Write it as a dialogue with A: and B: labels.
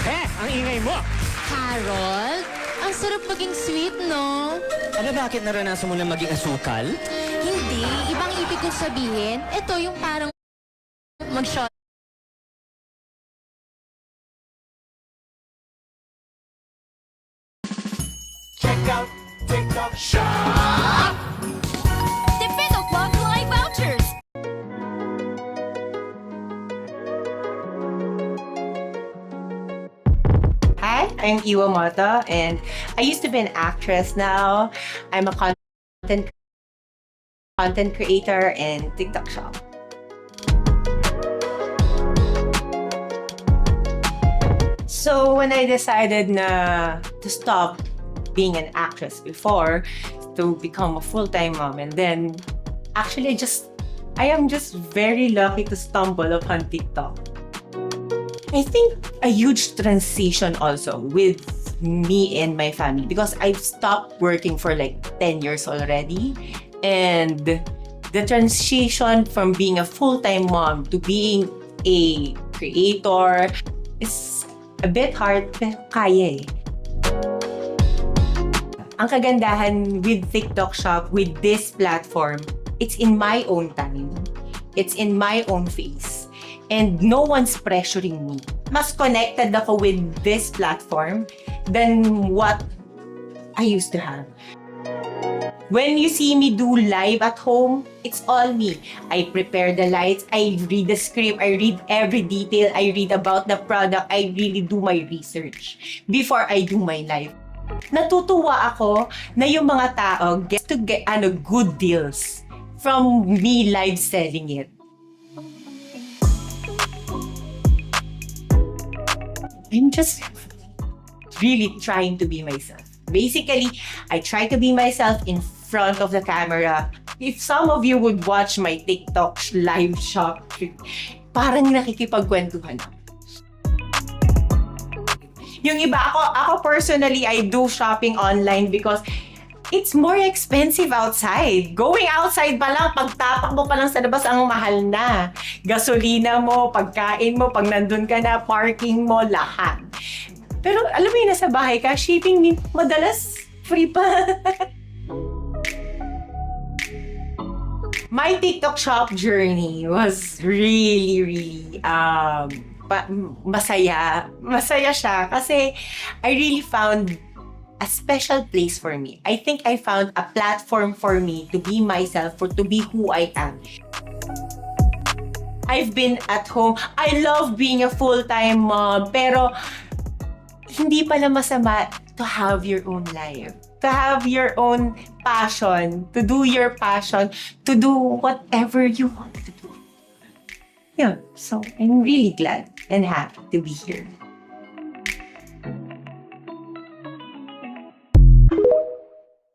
A: Ang ingay mo!
B: Harold, ang sarap maging sweet, no?
C: Ano, bakit naranasan mo na maging asukal?
B: Hindi, ibang ibig kong sabihin, ito yung parang mag-shot.
A: Check out TikTok Shop!
B: Defend Club Live Vouchers!
D: Hi, I'm Iwa Mata, and I used to be an actress. Now I'm a content creator and TikTok shop. So when I decided to stop being an actress before, to become a full-time mom, and then actually I am just very lucky to stumble upon TikTok. I think a huge transition also with me and my family, because I've stopped working for like 10 years already, and the transition from being a full-time mom to being a creator is a bit hard, pero kaya eh. Ang kagandahan with TikTok Shop, with this platform, it's in my own time. It's in my own face. And no one's pressuring me. Mas connected ako with this platform than what I used to have. When you see me do live at home, it's all me. I prepare the lights, I read the script, I read every detail, I read about the product, I really do my research before I do my live. Natutuwa ako na yung mga tao get good deals from me live selling it. I'm just really trying to be myself. Basically, I try to be myself in front of the camera. If some of you would watch my TikTok live shop, parang nakikipagkwentuhan ako. Yung iba, ako personally, I do shopping online because it's more expensive outside. Going outside pa lang, pagtapak mo pa lang sa labas, ang mahal na. Gasolina mo, pagkain mo, pag nandun ka na, parking mo, lahat. Pero alam mo yun, nasa bahay ka, shipping madalas free pa. My TikTok shop journey was really masaya. Masaya siya kasi I really found a special place for me. I think I found a platform for me to be myself, to be who I am. I've been at home. I love being a full-time mom, pero hindi pala masama to have your own life, to have your own passion, to do your passion, to do whatever you want to do. Yeah, so I'm really glad and happy to be here.